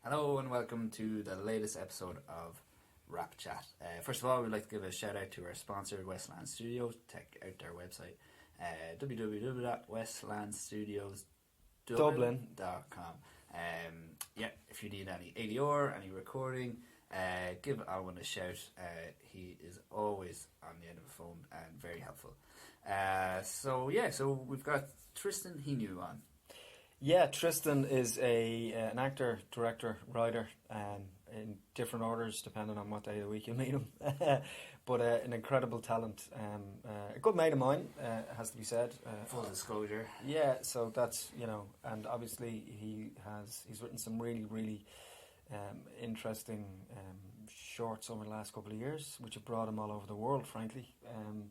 Hello and welcome to the latest episode of WrapChat. First of all, we'd like to give a shout out to our sponsor, Westland Studios. Check out their website, www.westlandstudiosdublin.com. If you need any ADR, any recording, give Alwyn a shout. He is always on the end of the phone and very helpful. So we've got Tristan Heanue on. Yeah, Tristan is an actor, director, writer, in different orders depending on what day of the week you meet him. But an incredible talent, a good mate of mine, has to be said. Full disclosure. Yeah, so that's and obviously he's written some really interesting shorts over the last couple of years, which have brought him all over the world, frankly. And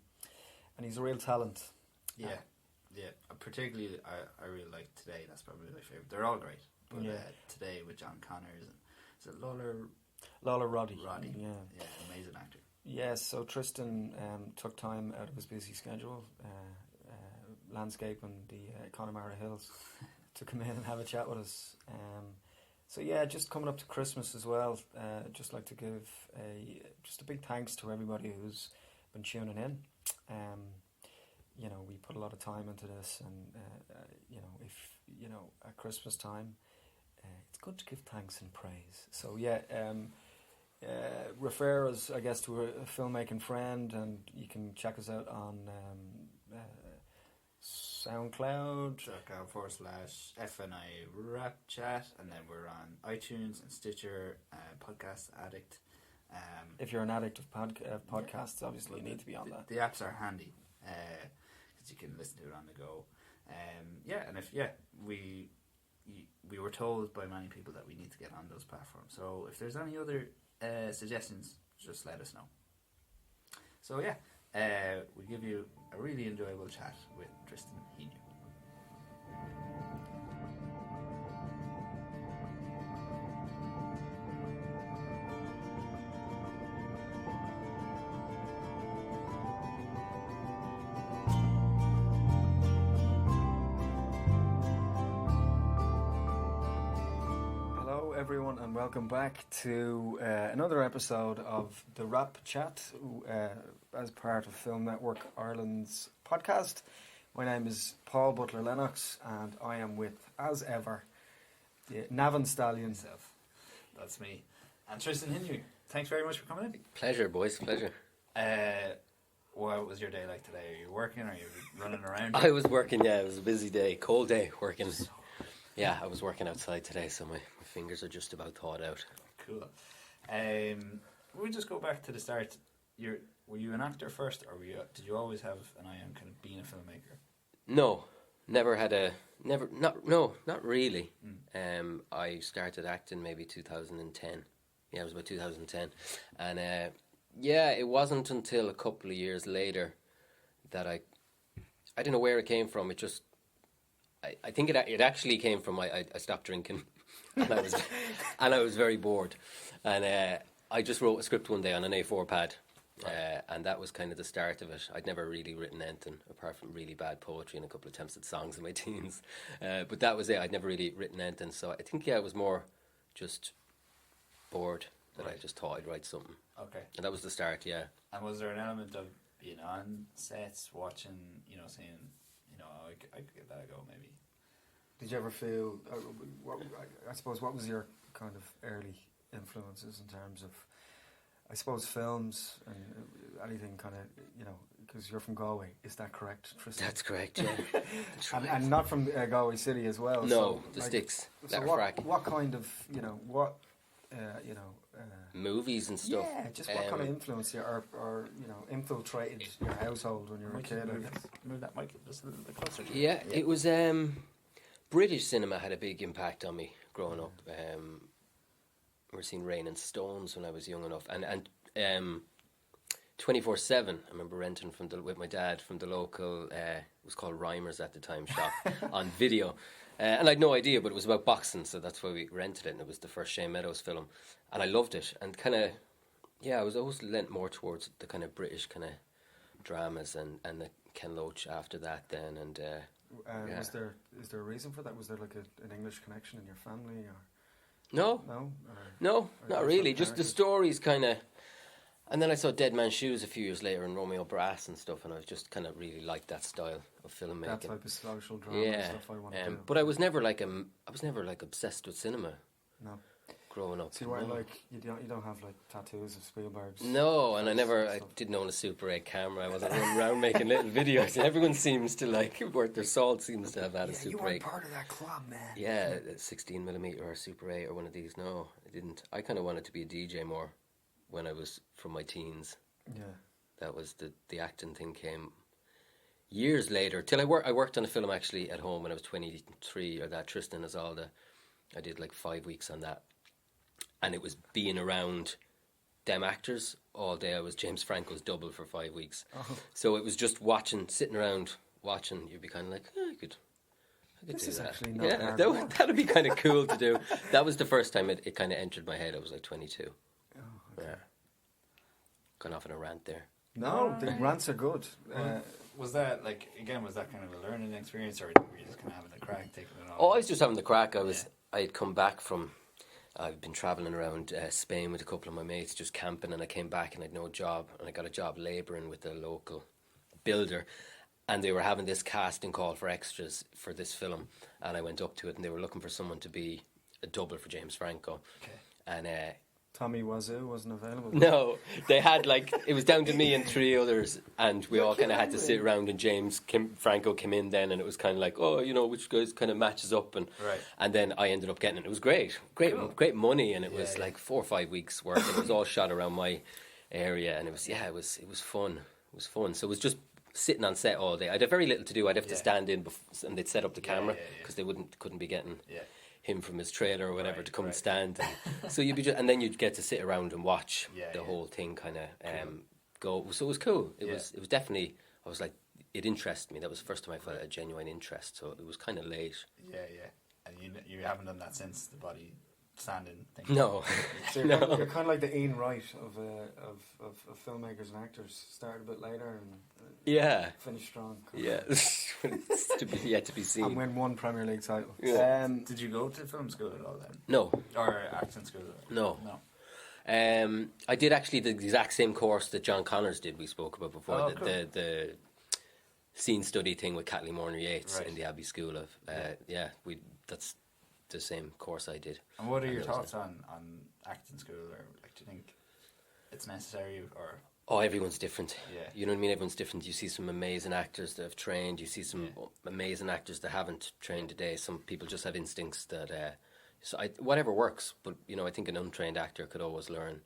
he's a real talent. Yeah. Yeah, particularly I really like Today. That's probably my favourite. They're all great. But Today with John Connors and is it Lola Roddy. Yeah, amazing actor. Yes, so Tristan took time out of his busy schedule, landscaping the Connemara Hills, to come in and have a chat with us. Just coming up to Christmas as well, just like to give a big thanks to everybody who's been tuning in. We put a lot of time into this, and at Christmas time, it's good to give thanks and praise. So refer us, I guess, to a filmmaking friend, and you can check us out on SoundCloud.com/FNI WrapChat, and then we're on iTunes and Stitcher, Podcast Addict. If you're an addict of podcasts, obviously you need to be on that. The apps are handy. You can listen to it on the go. We were told by many people that we need to get on those platforms. So if there's any other suggestions, just let us know. So we give you a really enjoyable chat with Tristan Heanue. Everyone, and welcome back to another episode of the WrapChat as part of Film Network Ireland's podcast. My name is Paul Butler Lennox, and I am with, as ever, the Navan Stallion himself. That's me. And Tristan Heanue, thanks very much for coming in. Pleasure, boys, pleasure. What was your day like today? Are you working or are you running around? I was working, it was a busy day, cold day working. Yeah, I was working outside today, so my fingers are just about thawed out. Cool. We'll just go back to the start. Were you an actor first, or did you always have an eye on kind of being a filmmaker? No, not really. I started acting maybe 2010. Yeah, it was about 2010. And it wasn't until a couple of years later that I don't know where it came from. It just... I think it actually came from I stopped drinking, and I was very bored, and I just wrote a script one day on an A4 pad, and that was kind of the start of it. I'd never really written anything apart from really bad poetry and a couple of attempts at songs in my teens, but that was it. I'd never really written anything, so I think I was more just bored that I just thought I'd write something. Okay, and that was the start. Yeah. And was there an element of being on sets, watching, saying, I could give that a go, maybe? Did you ever feel, I suppose, what was your kind of early influences in terms of, I suppose, films and anything kind of, because you're from Galway, is that correct, Tristan? That's correct, yeah. and not from Galway City as well. No, so, the sticks. So what kind of, movies and stuff. Yeah, just what kind of influence or infiltrated your household when you were a kid? Move that mic just a little bit closer. Yeah, it was British cinema had a big impact on me growing up. We were seeing Rain and Stones when I was young enough, and 24/7. I remember renting with my dad from the local. It was called Rhymers at the time shop on video. And I had no idea, but it was about boxing, so that's why we rented it, and it was the first Shane Meadows film. And I loved it, and kind of, I was always lent more towards the kind of British kind of dramas and the Ken Loach after that then, and is there a reason for that? Was there like an English connection in your family, or? No, No? no, or not just really. what Just the characters? stories kind of. And then I saw Dead Man's Shoes a few years later and Romeo Brass and stuff, and I just kind of really liked that style of filmmaking. That type of social drama Yeah, and stuff I want to do. but I was never like obsessed with cinema No. growing up. So you weren't no. like, you don't have like tattoos of Spielberg's. No, and face I stuff. didn't own a Super 8 camera. I wasn't running around making little videos. And everyone seems to like, worth their salt seems to have had a You Super weren't 8. part of that club, man. Yeah, a 16mm or a Super 8 or one of these. No, I didn't. I kind of wanted to be a DJ more when I was from my teens. Yeah. That was the acting thing came years later. Till I worked on a film actually at home when I was 23, or that Tristan Heanue. I did like 5 weeks on that. And it was being around them actors all day. I was James Franco's double for 5 weeks. Oh. So it was just sitting around watching. You'd be kind of like, I could This do is that. actually not hard that work. would be kind of cool to do. That was the first time it kind of entered my head. I was like 22. Oh, okay. Yeah. Gone off on a rant there. No, the rants are good. Was that kind of a learning experience, or were you just kind of having a crack, taking it Oh, all? I was just having the crack. I had come back from. I've been travelling around Spain with a couple of my mates, just camping, and I came back and I had no job, and I got a job labouring with a local builder, and they were having this casting call for extras for this film, and I went up to it, and they were looking for someone to be a double for James Franco, Okay. and Tommy Wazoo wasn't available. no, they had it was down to me and 3 others, and we all kind of had to sit around, and Franco came in then, and it was kind of like, oh, which guys kind of matches up, Right. and then I ended up getting it. It was great Cool. great money, and it was Yeah. like 4 or 5 weeks work, and it was all shot around my area, and it was fun. It was fun. So it was just sitting on set all day. I'd have very little to do. I'd have to Yeah. stand in, and they'd set up the camera yeah, yeah. because they couldn't be getting Yeah. him from his trailer or whatever Right, to come and right. stand. And so you'd be and then you'd get to sit around and watch Yeah, the yeah. whole thing kind of go. So it was cool. It Yeah. was definitely. I was like, it interested me. That was the first time I felt a genuine interest. So it was kind of late. Yeah, yeah. And you haven't done that since the body standing thing. No, So you're kind of like the Ian Wright of filmmakers and actors. Started a bit later and yeah, finished strong. yeah. It's to be yet to be And seen. win one Premier League title. Yeah. Did you go to film school at all then? No, Or acting school? No. No. I did actually the exact same course that John Connors did. We spoke about before. Oh, the scene study thing with Kathleen Warner Yates Right. in the Abbey School of that's the same course I did. And what are your that was thoughts on acting school? Or do you think it's necessary? Or Oh, everyone's different. Yeah. You know what I mean? Everyone's different. You see some amazing actors that have trained. You see some amazing actors that haven't trained today. Some people just have instincts that. Whatever works, but I think an untrained actor could always learn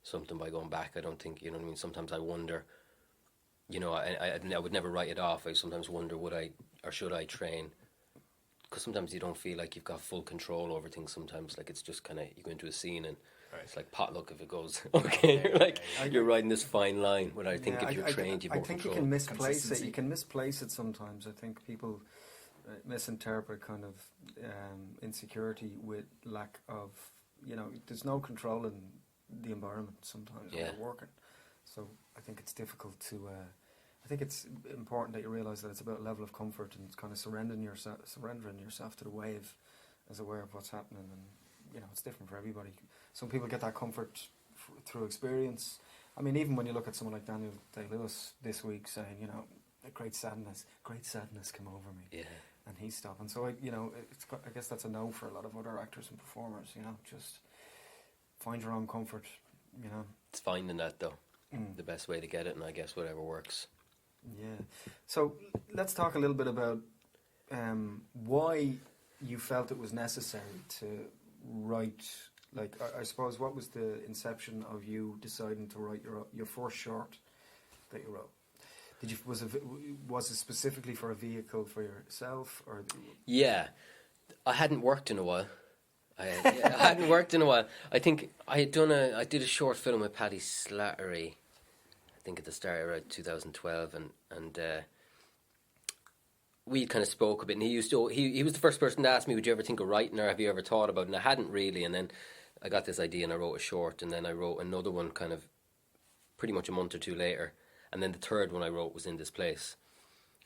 something by going back. I don't think, you know what I mean? Sometimes I wonder, I would never write it off. I sometimes wonder, would I or should I train? Because sometimes you don't feel like you've got full control over things. Sometimes like it's just kind of, you go into a scene and Right. it's like potluck if it goes okay. You're like, Yeah, you're riding this fine line. But I think Yeah, if you're trained, you've I more think control. you can misplace it. Consistency. You can misplace it sometimes. I think people misinterpret kind of insecurity with lack of, there's no control in the environment sometimes when Yeah. you're working. So I think it's difficult to. I think it's important that you realise that it's about a level of comfort and kind of surrendering yourself to the wave, as aware of what's happening, and it's different for everybody. Some people get that comfort through experience. I mean, even when you look at someone like Daniel Day-Lewis this week saying, a great sadness came over me, Yeah. and he stopped. And so, I guess that's a no for a lot of other actors and performers. Just find your own comfort. It's finding that though, Mm. the best way to get it, and I guess whatever works. Yeah. So let's talk a little bit about why you felt it was necessary to write. Like, I suppose, what was the inception of you deciding to write your first short that you wrote? Was it specifically for a vehicle for yourself, or? Yeah, I hadn't worked in a while. I hadn't worked in a while. I think I did a short film with Paddy Slattery, I think at the start of around 2012, and we kind of spoke a bit, and he was the first person to ask me, would you ever think of writing, or have you ever thought about it? And I hadn't really, and then I got this idea and I wrote a short, and then I wrote another one kind of pretty much a month or two later, and then the third one I wrote was In This Place.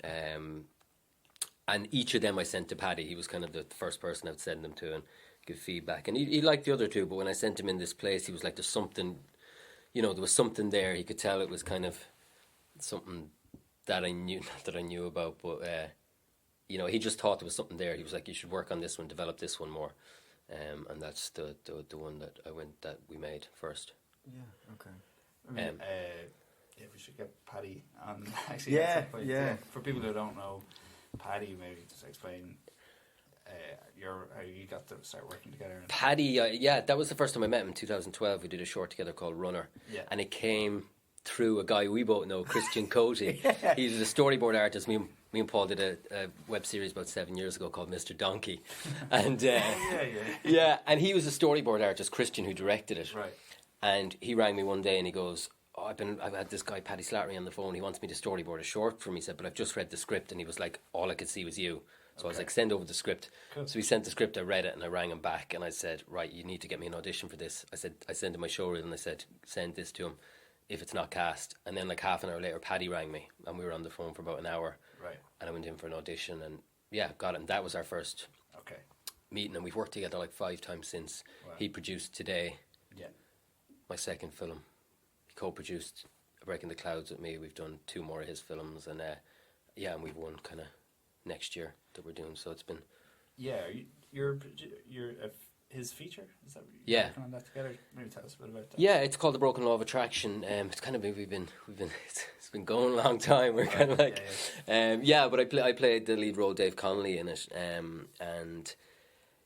And each of them I sent to Paddy. He was kind of the first person I'd send them to, and give feedback. And he liked the other two, but when I sent him in this place, he was like, there's something, there was something there. He could tell it was kind of something that I knew, not that I knew about, but, he just thought there was something there. He was like, you should work on this one, develop this one more. And that's the one that we made first. Yeah, okay. I mean, we should get Paddy on. Actually, yeah. For people who don't know, Paddy, maybe just explain how you got to start working together. Paddy, that was the first time I met him in 2012. We did a short together called Runner, and it came through a guy we both know, Christian Coty. He's a storyboard artist. Me and Paul did a web series about 7 years ago called Mr. Donkey, and and he was a storyboard artist, Christian, who directed it. Right. And he rang me one day and he goes, I've had this guy Paddy Slattery on the phone. He wants me to storyboard a short for me. He said, but I've just read the script. And he was like, all I could see was you. So I was like, send over the script. Cool. So he sent the script. I read it and I rang him back and I said, right, you need to get me an audition for this. I sent him my showreel and I said, send this to him if it's not cast. And then like half an hour later, Paddy rang me and we were on the phone for about an hour. Right. And I went in for an audition and got it. And that was our first meeting. And we've worked together like 5 times since. Wow. He produced Today. Yeah. My second film. He co-produced Breaking the Clouds with me. We've done 2 more of his films, and and we've one kind of next year that we're doing. So it's been you're his feature. Is that you're working on that together? Maybe tell us a bit about that. Yeah, it's called The Broken Law of Attraction. It's kind of we've been it's been going a long time. We're kind of like but I played the lead role, Dave Connolly, in it, and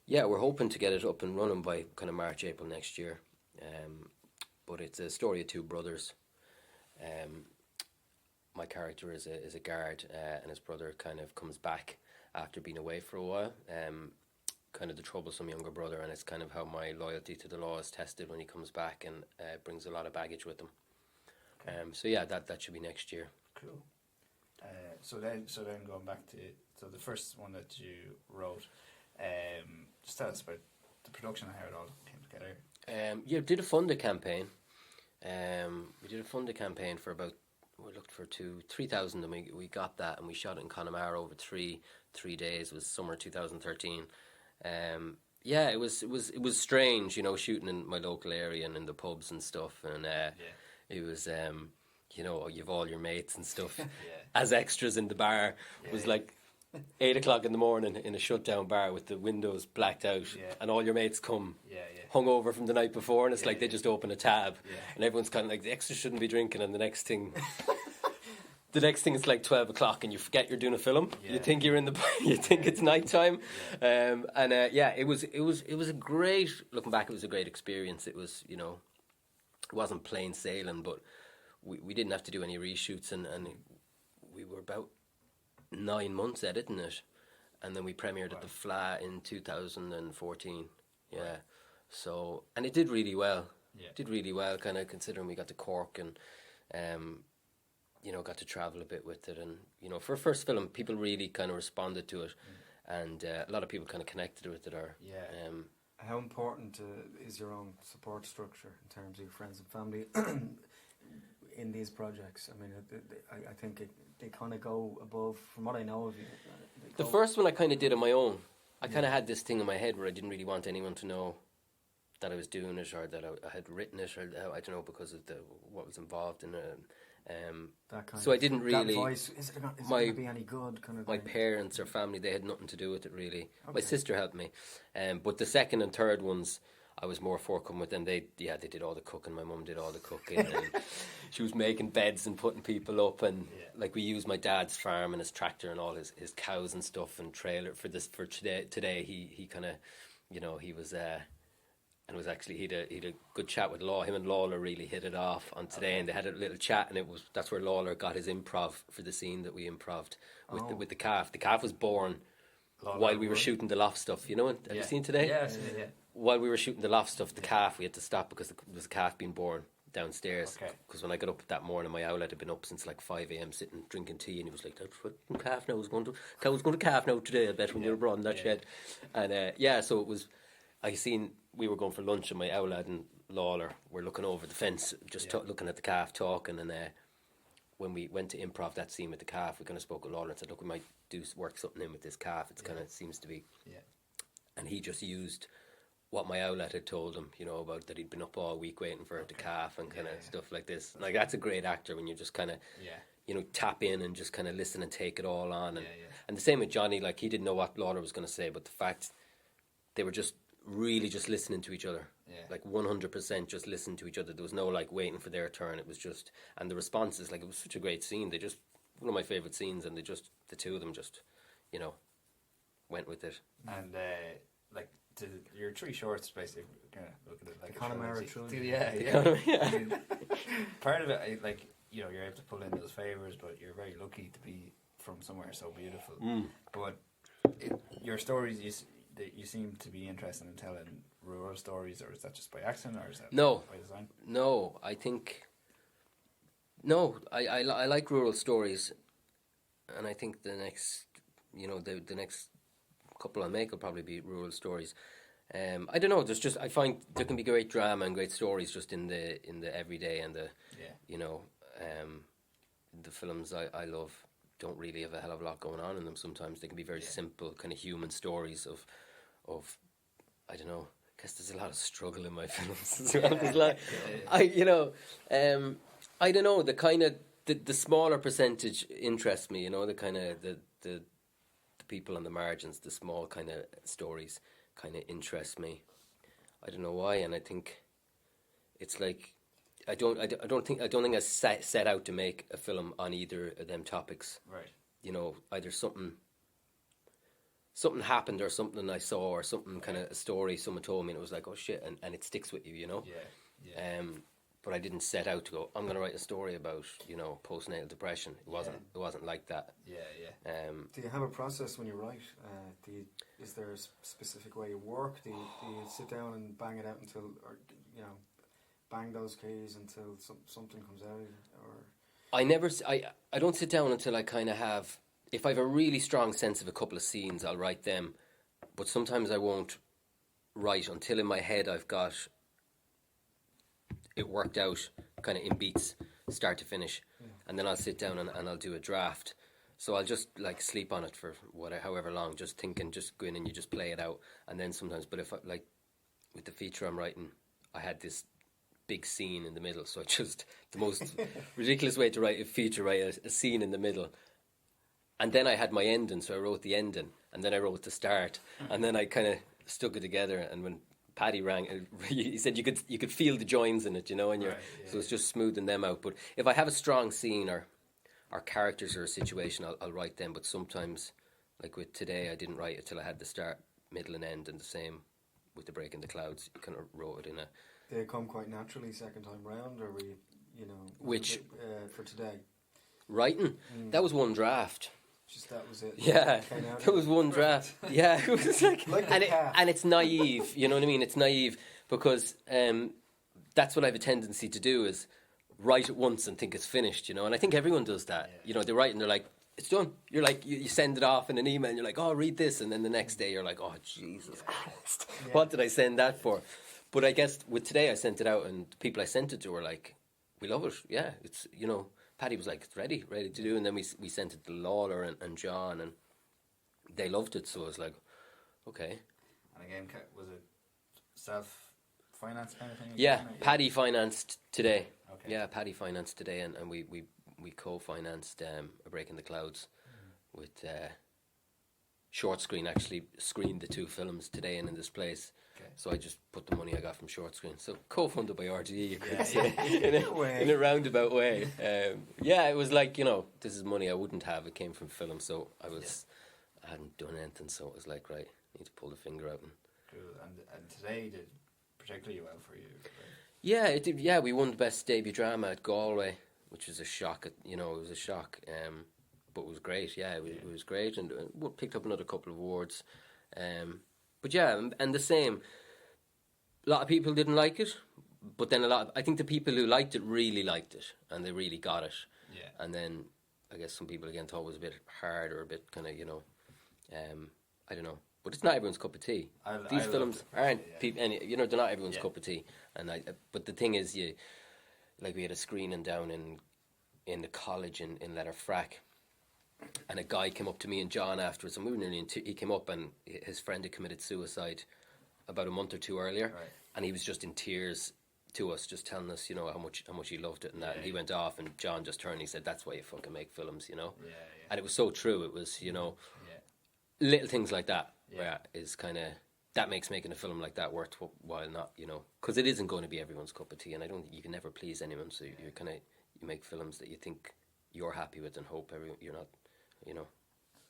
we're hoping to get it up and running by kind of March, April next year. But it's a story of 2 brothers. My character is a guard, and his brother kind of comes back after being away for a while. Kind of the troublesome younger brother, and it's kind of how my loyalty to the law is tested when he comes back, and brings a lot of baggage with him. Okay. That should be next year. Cool. So then going back to the first one that you wrote, just tell us about the production and how it all came together. We did a funded campaign. We did a funded campaign for about, we looked for 3,000, and we got that, and we shot it in Connemara over three days. It was summer 2013. It was strange, shooting in my local area and in the pubs and stuff, and it was you've all your mates and stuff as extras in the bar. It was like 8 o'clock in the morning in a shut-down bar with the windows blacked out, and all your mates come hungover from the night before, and it's like they just open a tab, and everyone's kind of like, the extras shouldn't be drinking, and the next thing is like 12 o'clock, and you forget you're doing a film. You think you're in the, you think it's nighttime, it was a great. Looking back, it was a great experience. It was, it wasn't plain sailing, but we didn't have to do any reshoots, and we were about 9 months editing it, and then we premiered at the Fleadh in 2014. So, and it did really well. Did really well, kind of considering we got to Cork and got to travel a bit with it, and for a first film, people really kind of responded to it, and a lot of people kind of connected with it. How important is your own support structure in terms of your friends and family in these projects? I mean, I think they kind of go above, from what I know of you. The first one I kind of did on my own. I kind of had this thing in my head where I didn't really want anyone to know that I was doing it, or that I had written it, or I don't know, because of what was involved in it. So I didn't really. That voice, is it going to be any good? Kind of my parents or family, they had nothing to do with it really. Okay. My sister helped me, but the second and third ones, I was more forthcoming with them. They did all the cooking. My mum did all the cooking, and she was making beds and putting people up, and like we used my dad's farm and his tractor and all his cows and stuff and trailer for today. He kind of, he was. And it was actually, he'd a good chat with Law. Him and Lawler really hit it off on Today, and they had a little chat, and that's where Lawler got his improv for the scene that we improved with the calf. The calf was born while we were shooting the loft stuff. Have you seen Today? Yeah, I've seen it, yeah. While we were shooting the loft stuff, the calf, we had to stop because there was a calf being born downstairs. Because when I got up that morning, my owl had been up since like 5 a.m. sitting drinking tea, and he was like, "That's what calf now was going to calf now today. I bet when you're abroad in that shed." And so it was. We were going for lunch, and my Owlad and Lawler were looking over the fence, just looking at the calf, talking. And when we went to improv that scene with the calf, we kind of spoke with Lawler and said, "Look, we might work something in with this calf. It's kind of seems to be." Yeah. And he just used what my outlet had told him, you know, about that he'd been up all week waiting for it to calf and kind of stuff like this. Like, that's a great actor when you just kind of, you know, tap in and just kind of listen and take it all on. And the same with Johnny, like, he didn't know what Lawler was going to say, but the fact they were just really just listening to each other. Like 100% just listening to each other. There was no like waiting for their turn. It was just, and the responses, like, it was such a great scene. They just, one of my favourite scenes, and they just, the two of them just, you know, went with it. And like your three shorts, basically, kind of look at it like the Connemara trilogy. Yeah. I mean, part of it, like, you know, you're able to pull in those favours, but you're very lucky to be from somewhere so beautiful. But your stories, you seem to be interested in telling rural stories, or is that just by accident, or is that by design? No, I think... No, I like rural stories, and I think the next, you know, the next couple I make will probably be rural stories. I don't know. There's just, I find there can be great drama and great stories just in the everyday, and the you know, the films I love don't really have a hell of a lot going on in them. Sometimes they can be very simple, kind of human stories of I don't know. I guess there's a lot of struggle in my films as well. There's like, you know, I don't know. The kind of the smaller percentage interests me. You know, the kind of the people on the margins, the small kind of stories, kind of interest me. I don't know why, and I think it's like I don't think I set out to make a film on either of them topics. Right. You know, either something happened, or something I saw, or something kind of a story someone told me, and it was like, oh shit, and it sticks with you, you know. Yeah. But I didn't set out to go, I'm going to write a story about, you know, postnatal depression. It wasn't like that. Yeah. Do you have a process when you write? Is there a specific way you work? Do you sit down and bang it out until, or, you know, bang those keys until something comes out? Or I don't sit down until I kind of have, if I have a really strong sense of a couple of scenes, I'll write them. But sometimes I won't write until in my head I've got it worked out kind of in beats, start to finish. And then I'll sit down and I'll do a draft. So I'll just like sleep on it for however long, just thinking, just go in and you just play it out. And then sometimes, but if I, like with the feature I'm writing, I had this big scene in the middle, so I just, the most ridiculous way to write a feature, write a scene in the middle. And then I had my ending, so I wrote the ending, and then I wrote the start, and then I kind of stuck it together. And when Paddy rang, he said you could feel the joins in it, you know, and so it's just smoothing them out. But if I have a strong scene or characters or a situation, I'll write them. But sometimes, like with today, I didn't write it till I had the start, middle, and end, and the same with the Break in the Clouds. You kind of wrote it in a. Did it come quite naturally second time round, or were you know, which for today? Writing, that was one draft. Just that was it. Yeah, that was one draft. Yeah, it was like and it's naive. You know what I mean? It's naive because that's what I have a tendency to do, is write it once and think it's finished. You know, and I think everyone does that. You know, they write and they're like, it's done. You're like, you send it off in an email and you're like, oh, read this, and then the next day you're like, oh, Jesus Christ, what did I send that for? But I guess with today I sent it out, and the people I sent it to were like, we love it. Yeah, it's, you know. Paddy was like, it's ready to do, and then we sent it to Lawler and John, and they loved it, so I was like, okay. And again, was it self-financed kind of thing? Yeah, Paddy financed today. Okay. Yeah, Paddy financed today, and we co-financed A Break in the Clouds with Short Screen. Actually screened the two films today and in this place. Okay. So I just put the money I got from Short Screen. So co-funded by RTE, you could say, in a roundabout way. It was like, you know, this is money I wouldn't have. It came from film, so I hadn't done anything, so it was like, right, I need to pull the finger out. Cool. And today did particularly well for you, right? Yeah, it did. Yeah, we won the best debut drama at Galway, which was a shock. It was a shock, but it was great. Yeah, it was great, and we picked up another couple of awards. But yeah, and the same. A lot of people didn't like it, but then I think the people who liked it really liked it, and they really got it. Yeah. And then I guess some people again thought it was a bit hard or a bit kind of, you know, I don't know. But it's not everyone's cup of tea. These films aren't you know, they're not everyone's cup of tea. And but the thing is, we had a screening down in the college in Letterfrack. And a guy came up to me and John afterwards, and we were nearly he came up, and his friend had committed suicide about a month or two earlier, Right. and he was just in tears to us, just telling us, how much he loved it and that. And he went off, and John just turned and he said, "That's why you fucking make films," Yeah, And it was so true. It was, yeah. little things like that, Yeah. where is kind of, that makes making a film like that worthwhile, not, because it isn't going to be everyone's cup of tea, and I don't think you can never please anyone, so you're kind of, you make films that you think you're happy with and hope you're not,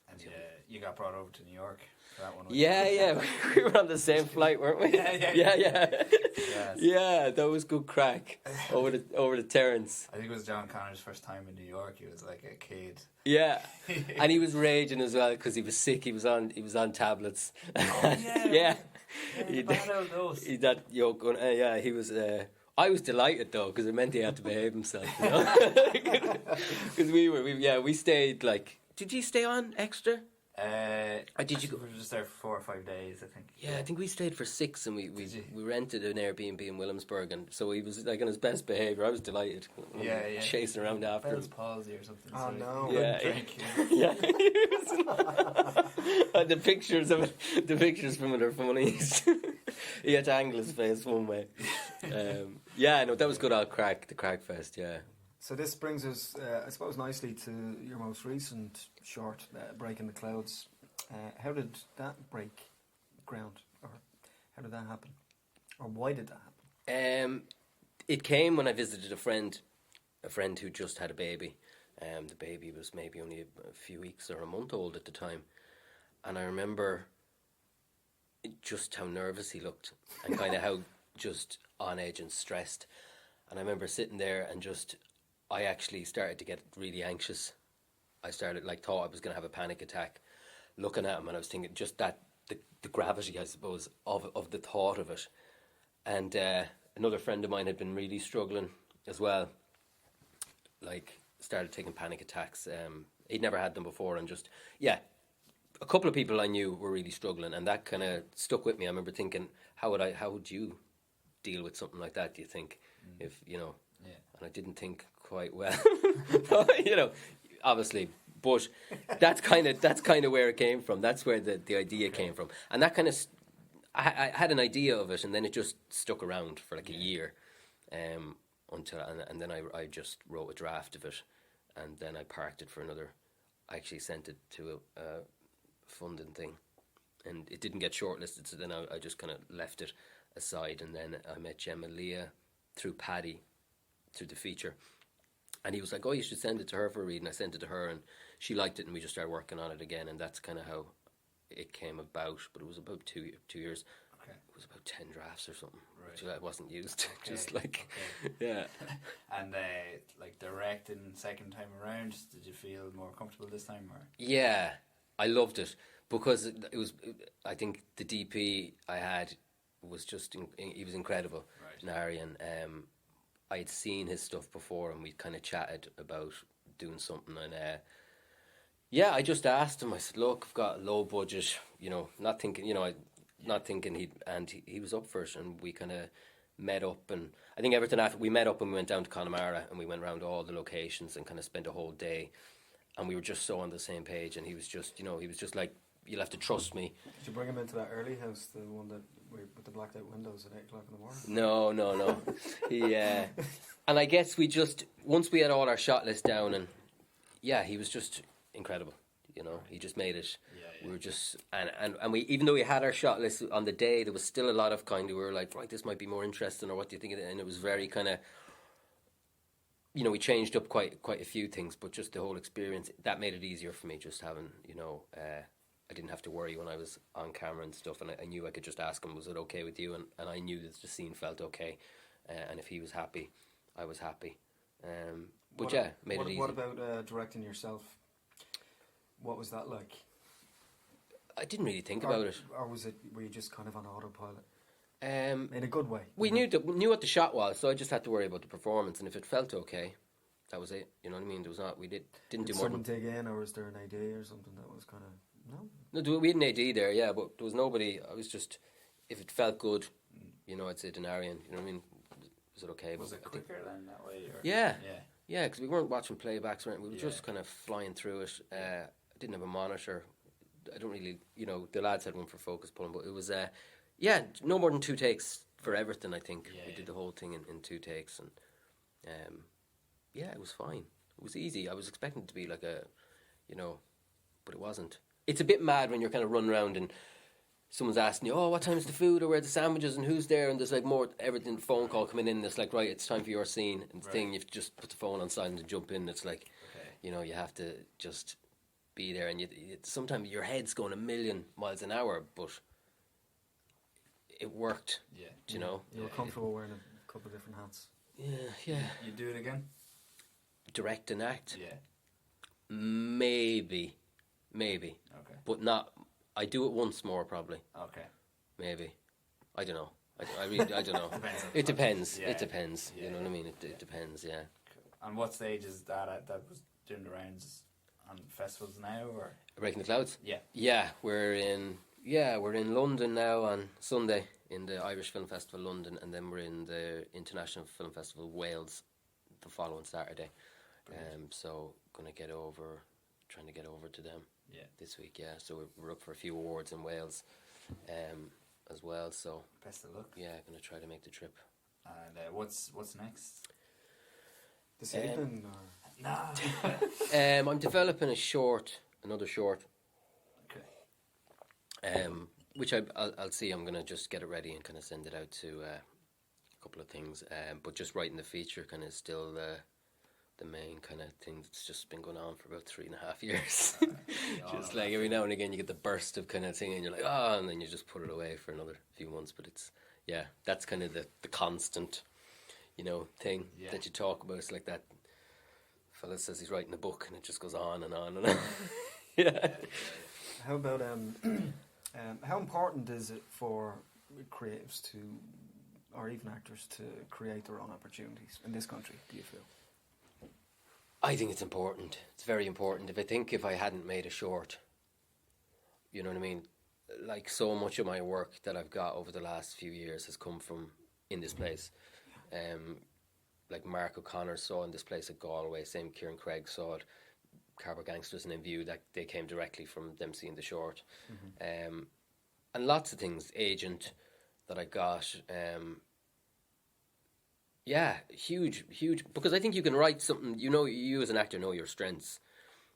And you got brought over to New York for that one. Yeah, we were on the same flight, weren't we? Yeah. Yes. Yeah, that was good crack over the Terrace. I think it was John Connor's first time in New York. He was like a kid. Yeah, and he was raging as well because he was sick. He was on tablets. Oh, Yeah. He bad out those. He was. I was delighted though because it meant he had to behave himself. Because we stayed like. Did you stay on extra? Or did you go? We were just there for 4 or 5 days, I think. Yeah, I think we stayed for 6, and we rented an Airbnb in Williamsburg, and so he was like on his best behaviour. I was delighted. Yeah. Chasing around after him. Bell's palsy or something. Oh, so no. he couldn't drink. Yeah. And the pictures from it are funny. He had to angle his face one way. That was good old crack, the Crack Fest, yeah. So this brings us, I suppose, nicely to your most recent short, Breaking the Clouds. How did that break ground? Or how did that happen? Or why did that happen? It came when I visited a friend who just had a baby. The baby was maybe only a few weeks or a month old at the time. And I remember just how nervous he looked and kind of how just on edge and stressed. And I remember sitting there and I actually started to get really anxious. I started thought I was going to have a panic attack looking at him, and I was thinking just that the gravity, I suppose, of the thought of it. And another friend of mine had been really struggling as well, started taking panic attacks. He'd never had them before, and a couple of people I knew were really struggling, and that kind of stuck with me. I remember thinking, how would you deal with something like that, do you think? If, and I didn't think quite well, obviously, but that's kind of where it came from. That's where the idea came from, and that kind of I had an idea of it, and then it just stuck around for a year, until and then I just wrote a draft of it, and then I parked it for another. I actually sent it to a funding thing, and it didn't get shortlisted, so then I just kind of left it aside, and then I met Gemma Leah through Paddy, through the feature, and he was like, "Oh, you should send it to her for a read," and I sent it to her, and she liked it, and we just started working on it again, and that's kind of how it came about. But it was about 2 years. Okay. It was about 10 drafts or something, Right. which I wasn't used. Okay. Just Okay. And directing second time around, did you feel more comfortable this time, or? Yeah, I loved it because it was. I think the DP I had was just he was incredible, Right. Nari, and I had seen his stuff before, and we kind of chatted about doing something, and I just asked him. I said, "Look, I've got a low budget, not thinking, he was up for it, and we kind of met up, and I think everything after we met up and we went down to Connemara, and we went around all the locations and kind of spent a whole day, and we were just so on the same page, and he was just like, "You'll have to trust me." Did you bring him into that early house, the one that with the blacked out windows at 8 o'clock in the morning? No. He and I guess we just, once we had all our shot list down, and he was just incredible. He just made it. We were just and we, even though we had our shot list on the day, there was still a lot of we were like, right, this might be more interesting, or what do you think of it? And it was very kind of, we changed up quite a few things, but just the whole experience, that made it easier for me, just having, I didn't have to worry when I was on camera and stuff, and I knew I could just ask him, was it okay with you? And I knew that the scene felt okay, and if he was happy, I was happy. Made it easy. What about directing yourself? What was that like? I didn't really think about it. Or were you just kind of on autopilot? In a good way. We knew what the shot was, so I just had to worry about the performance, and if it felt okay, that was it. You know what I mean? There was not. We didn't do more. Did someone dig in, or was there an AD or something that was kind of No, we had an AD there, yeah, but there was nobody. I was just, if it felt good, I'd say Denarian. You know what I mean? Was it okay? Was it quicker then that way? Or? Yeah, because we weren't watching playbacks or anything. We were just kind of flying through it. I didn't have a monitor. I don't really, the lads had one for focus pulling, but it was, Yeah, no more than 2 takes for everything, I think. Yeah, we yeah. did the whole thing in 2 takes, and yeah, it was fine. It was easy. I was expecting it to be like a, but it wasn't. It's a bit mad when you're kind of running around and someone's asking you, oh, what time's the food, or where are the sandwiches, and who's there, and there's like more, everything, phone call coming in, and it's like, right, it's time for your scene, and the thing, you've just put the phone on silent and jump in, it's like, you have to just be there, and sometimes your head's going a million miles an hour, but it worked. Yeah. You know? You were comfortable wearing a couple of different hats. Yeah. You do it again? Direct and act? Yeah. Maybe. Okay. But not, I do it once more probably. Okay. Maybe. I don't know. I really, I don't know. It depends. It depends. You know what I mean? It depends, yeah. Cool. And what stage is that at? That was doing the rounds on festivals now, or? Breaking the Clouds? Yeah. Yeah, we're in London now on Sunday in the Irish Film Festival London, and then we're in the International Film Festival Wales the following Saturday. So trying to get over to them this week, yeah. So we're up for a few awards in Wales as well, so best of luck. Yeah, going to try to make the trip. And what's next? This evening, or? No. I'm developing another short. Okay. Which I'll see. I'm going to just get it ready and kind of send it out to a couple of things. But just writing the feature kind of still the main kind of thing that's just been going on for about 3.5 years. Just like every now and again you get the burst of kind of thing and you're like, oh, and then you just put it away for another few months. But that's kind of the constant, thing that you talk about. It's like that fella says he's writing a book and it just goes on and on and on. Yeah. How about how important is it for creatives to, or even actors, to create their own opportunities in this country, do you feel? I think it's important. It's very important. If I hadn't made a short, you know what I mean? Like so much of my work that I've got over the last few years has come from in this place. Like Mark O'Connor saw in this place at Galway, same Kieran Craig saw it, Cardboard Gangsters and In View, that they came directly from them seeing the short. And lots of things, agent that I got, huge, because I think you can write something, you as an actor know your strengths,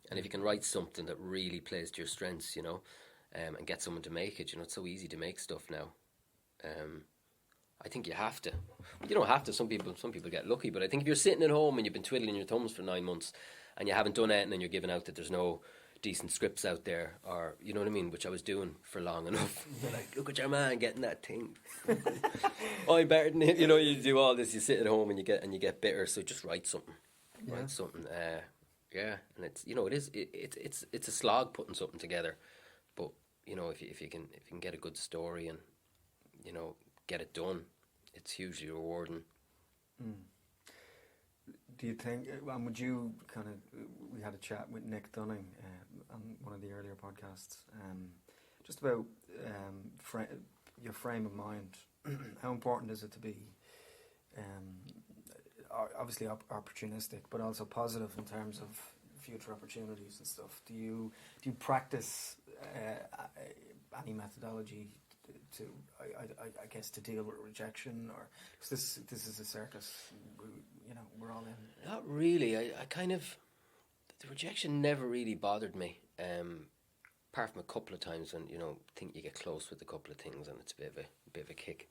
and if you can write something that really plays to your strengths, and get someone to make it, it's so easy to make stuff now. I think you have to. You don't have to. Some people get lucky, but I think if you're sitting at home and you've been twiddling your thumbs for 9 months and you haven't done anything and you're giving out that there's no decent scripts out there, or you know what I mean, which I was doing for long enough. You're like, look at your man getting that thing. I'm better than him. You do all this. You sit at home and you get bitter. So just write something. Yeah. Write something. And it's a slog putting something together, but if you can get a good story and get it done, it's hugely rewarding. Do you think, and would you we had a chat with Nick Dunning on one of the earlier podcasts, just about your frame of mind. How important is it to be obviously opportunistic, but also positive in terms of future opportunities and stuff? Do you practice any methodology to I guess to deal with rejection, or cause this is a circus, we're all in? Not really. I kind of, the rejection never really bothered me, apart from a couple of times when think you get close with a couple of things and it's a bit of a kick.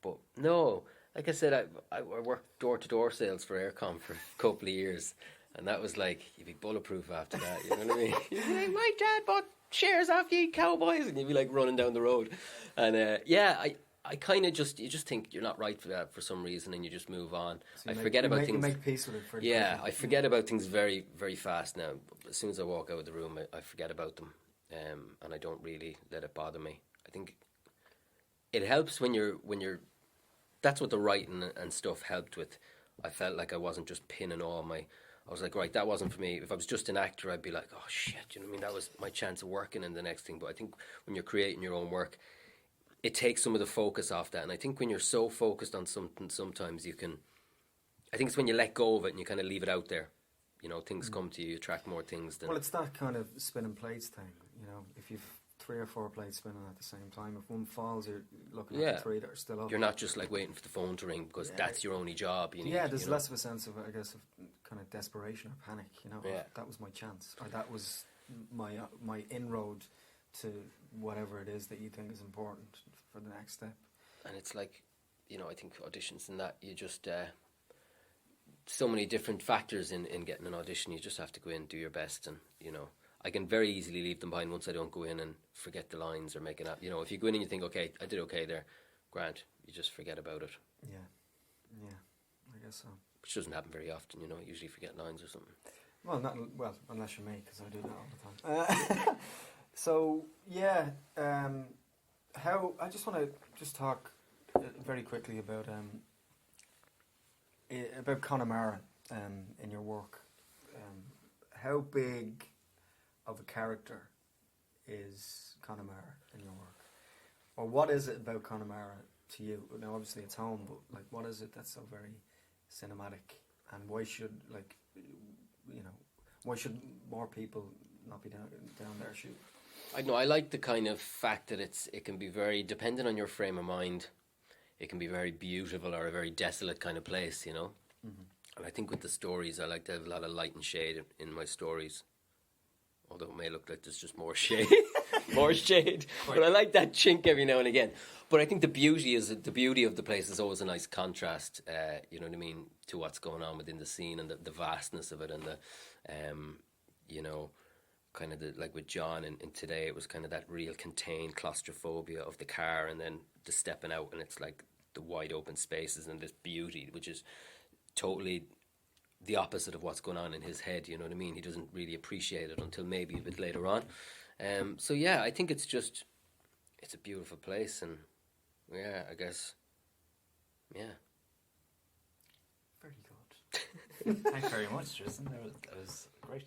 But no, like I said, I worked door-to-door sales for Aircom for a couple of years, and that was like, you'd be bulletproof after that, you know what I mean? You'd be like, my dad bought shares off you cowboys, and you'd be like running down the road. And I kind of you just think you're not right for that for some reason, and you just move on. So things. You make peace with it. I forget about things very, very fast now. As soon as I walk out of the room, I forget about them, and I don't really let it bother me. I think it helps when you're. That's what the writing and stuff helped with. I felt like I wasn't just pinning all my. I was like, right, that wasn't for me. If I was just an actor, I'd be like, oh shit, you know what I mean? That was my chance of working in the next thing. But I think when you're creating your own work, it takes some of the focus off that. And I think when you're so focused on something, sometimes you can. I think it's when you let go of it and you kind of leave it out there. Things come to you, you attract more things than. Well, it's that kind of spinning plates thing. If you've 3 or 4 plates spinning at the same time. If one falls, you're looking Yeah. at the 3 that are still up. You're not just like waiting for the phone to ring because that's your only job. You need, there's you know? less of a sense of, I guess, of kind of desperation or panic. You know, Yeah. that was my chance, or that was my inroad to whatever it is that you think is important for the next step. And it's like, you know, I think auditions and that, you just so many different factors in getting an audition. You just have to go in, do your best, and you know, I can very easily leave them behind once I don't go in and forget the lines or make it up. You know, if you go in and you think, okay, I did okay there, Grant, you just forget about it. Yeah, I guess so. Which doesn't happen very often, you know. I usually forget lines or something. Well, unless you're me, because I do that all the time. So yeah, how I just want to just talk very quickly about Connemara in your work. How big of a character is Connemara in your work, or what is it about Connemara to you? Now, obviously, it's home, but like, what is it that's so very cinematic, and why should why should more people not be down there shooting? I know, I like the kind of fact that it can be very dependent on your frame of mind. It can be very beautiful or a very desolate kind of place, you know. Mm-hmm. And I think with the stories, I like to have a lot of light and shade in my stories. Although it may look like there's just more shade, more shade. But I like that chink every now and again. But I think the beauty of the place is always a nice contrast. You know what I mean, to what's going on within the scene and the vastness of it, and the, you know, kind of like with John and Today, it was kind of that real contained claustrophobia of the car, and then the stepping out, and it's like the wide open spaces and this beauty, which is totally the opposite of what's going on in his head. You know what I mean? He doesn't really appreciate it until maybe a bit later on. So yeah, I think it's a beautiful place, and yeah, I guess, yeah. Very good. Thanks very much, Tristan. That was great.